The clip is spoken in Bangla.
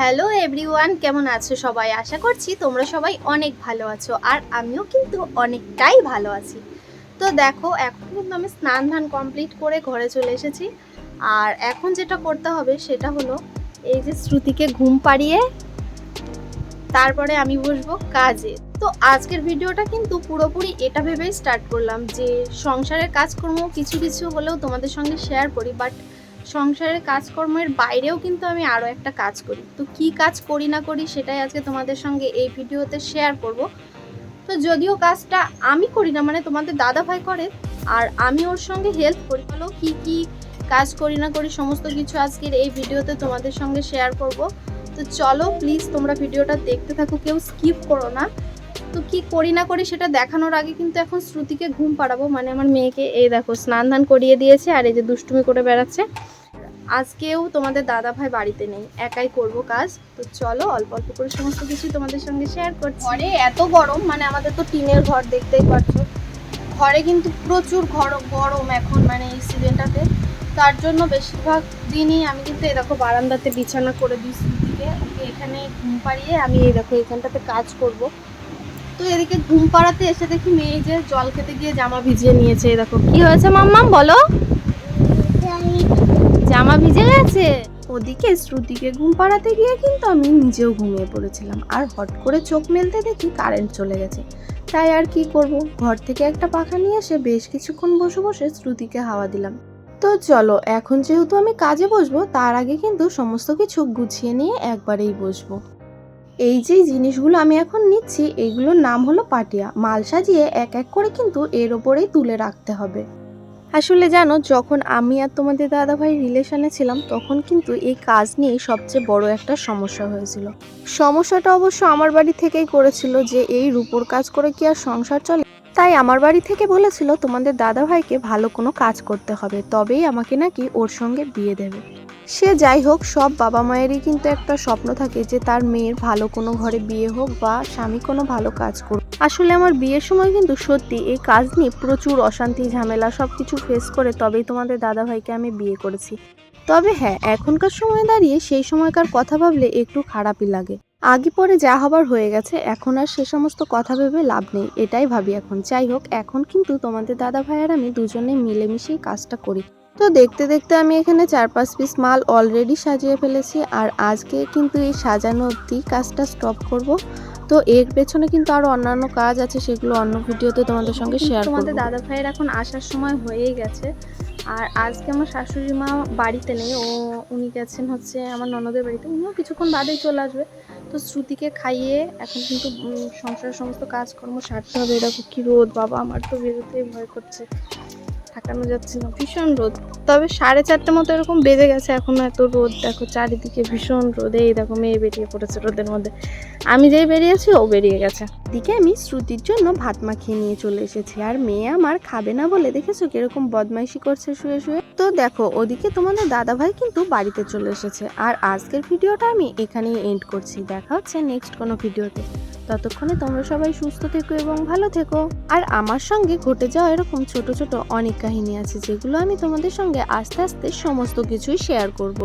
হ্যালো এভরিওয়ান, কেমন আছো সবাই? আশা করছি তোমরা সবাই অনেক ভালো আছো, আর আমিও কিন্তু অনেকটাই ভালো আছি। তো দেখো, এখন কিন্তু আমি স্নান ধান কমপ্লিট করে ঘরে চলে এসেছি। আর এখন যেটা করতে হবে সেটা হলো এই যে শ্রুতিকে ঘুম পাড়িয়ে তারপরে আমি বসবো কাজে। তো আজকের ভিডিওটা কিন্তু পুরোপুরি এটা ভেবেই স্টার্ট করলাম যে সংসারের কাজকর্ম কিছু কিছু হলেও তোমাদের সঙ্গে শেয়ার করি, বাট সংসারের কাজকর্মের বাইরেও কিন্তু আমি আরও একটা কাজ করি। তো কি কাজ করি না করি সেটাই আজকে তোমাদের সঙ্গে এই ভিডিওতে শেয়ার করব। তো যদিও কাজটা আমি করি না, মানে তোমাদের দাদা ভাই করে, আর আমি ওর সঙ্গে হেল্প করি। বলো কি কি কাজ করি না করি সমস্ত কিছু আজকের এই ভিডিওতে তোমাদের সঙ্গে শেয়ার করব। তো চলো প্লিজ তোমরা ভিডিওটা দেখতে থাকো, কেউ স্কিপ করো না। তো কি করি না করি সেটা দেখানোর আগে কিন্তু এখন শ্রুতিকে ঘুম পাড়াবো, মানে আমার মেয়েকে। এই দেখো স্নান ধান করিয়ে দিয়েছে, আর এই যে দুষ্টুমি করে বেড়াচ্ছে। আজকেও তোমাদের দাদা ভাই বাড়িতে নেই, একাই করব কাজ। তো চলো অল্প অল্প করে সমস্ত কিছু তোমাদের সঙ্গে শেয়ার করছি। ঘরে এত গরম, মানে আমাদের তো টিনের ঘর, দেখতেই পাচ্ছ। ঘরে কিন্তু প্রচুর গরম এখন, মানে এই সিজনটাতে। তার জন্য বেশিরভাগ দিনই আমি কিন্তু এই দেখো বারান্দাতে বিছানা করে দিই শ্রুতিকে। ওকে এখানে ঘুম পাড়িয়ে আমি এই দেখো এখানটাতে কাজ করব। তো এদিকে ঘুম পাড়াতে এসে দেখি মেয়ে যে জল খেতে গিয়ে জামা ভিজিয়ে নিয়েছে। এই দেখো কি হয়েছে মাম্মাম বলো? জামা ভিজে গেছে। ওদিকে শ্রুতিকে ঘুম পাড়াতে গিয়ে কিন্তু আমি নিজেও ঘুমিয়ে পড়েছিলাম, আর হট করে চোখ মেলতে দেখি কারেন্ট চলে গেছে। তাই আর কি করব, ঘর থেকে একটা পাখা নিয়ে এসে বেশ কিছুক্ষণ বসে বসে শ্রুতিকে হাওয়া দিলাম। তো চলো এখন যেহেতু আমি কাজে বসবো, তার আগে কিন্তু সমস্ত কিছু গুছিয়ে নিয়ে একবারেই বসবো। এই যে জিনিসগুলো আমি এখন নিচ্ছি, এইগুলোর নাম হলো পাটিয়া। মাল সাজিয়ে এক এক করে কিন্তু এর ওপরেই তুলে রাখতে হবে। আসলে জানো, যখন আমি আর তোমাদের দাদাভাই রিলেশনে ছিলাম তখন কিন্তু এই কাজ নিয়ে সবচেয়ে বড় একটা সমস্যা হয়েছিল। সমস্যাটা অবশ্য আমার বাড়ি থেকেই করেছিল যে এই রূপোর কাজ করে কি আর সংসার চলে। তাই আমার বাড়ি থেকে বলেছিল তোমাদের দাদাভাইকে ভালো কোনো কাজ করতে হবে, তবেই আমাকে নাকি ওর সঙ্গে বিয়ে দেবে। সে যাই হোক, সব বাবা মায়েরই কিন্তু একটা স্বপ্ন থাকে যে তার মেয়ের ভালো কোনো ঘরে বিয়ে হোক বা স্বামী কোনো ভালো কাজ করুক। আসলে আমার বিয়ের সময় কিন্তু সত্যি এই কাজ নিয়ে প্রচুর অশান্তি ঝামেলা সবকিছু ফেস করে তবেই তোমাদের দাদাভাইকে আমি বিয়ে করেছি। তবে হ্যাঁ, এখনকার সময় দাঁড়িয়ে সেই সময়কার কথা ভাবলে একটু খারাপই লাগে। আগে পরে যা হবার হয়ে গেছে, এখন আর সে সমস্ত কথা ভেবে লাভ নেই, এটাই ভাবি এখন। যাই হোক, এখন কিন্তু তোমাদের দাদাভাই আর আমি দুজনে মিলেমিশেই কাজটা করি। তো দেখতে দেখতে আমি এখানে 4-5 পিস মাল অলরেডি সাজিয়ে ফেলেছি, আর আজকে কিন্তু এই সাজানো অবধি কাজটা স্টপ করব। তো এর পেছনে কিন্তু আরো অন্যান্য কাজ আছে, সেগুলো অন্য ভিডিওতে তোমাদের সঙ্গে শেয়ার করব। তোমাদের দাদা ভাইয়ের এখন আসার সময় হয়েই গেছে, আর আজকে আমার শাশুড়ি মা বাড়িতে নেই, উনি গেছেন হচ্ছে আমার ননদের বাড়িতে। উনিও কিছুক্ষণ বাদেই চলে আসবে। তো শ্রুতিকে খাইয়ে এখন কিন্তু সংসারের সমস্ত কাজকর্ম সারতে হবে। এরকম কি রোদ বাবা, আমার তো বেরোতেই ভয় করছে, থাকানো যাচ্ছে না, ভীষণ রোদ। তবে 4:30 মতো এরকম বেজে গেছে, এখনো এত রোদ। দেখো চারিদিকে ভীষণ রোদ। এই দেখো মেয়ে বেরিয়ে পড়েছে রোদের মধ্যে, আমি যেই বেরিয়েছি ও বেরিয়ে গেছে। দিকে আমি শ্রুতির জন্য ভাত মাখিয়ে নিয়ে চলে এসেছি, আর মেয়ে আমার খাবে না বলে দেখেছো কিরকম বদমাইশি করছে শুয়ে শুয়ে। তো দেখো ওদিকে তোমাদের দাদা ভাই কিন্তু বাড়িতে চলে এসেছে, আর আজকের ভিডিওটা আমি এখানেই এন্ড করছি। দেখা হচ্ছে নেক্সট কোনো ভিডিওতে। ততক্ষণে তোমরা সবাই সুস্থ থেকো এবং ভালো থেকো। আর আমার সঙ্গে ঘটে যাওয়া এরকম ছোট ছোট অনেক কাহিনী আছে, যেগুলো আমি তোমাদের সঙ্গে আস্তে আস্তে সমস্ত কিছুই শেয়ার করব।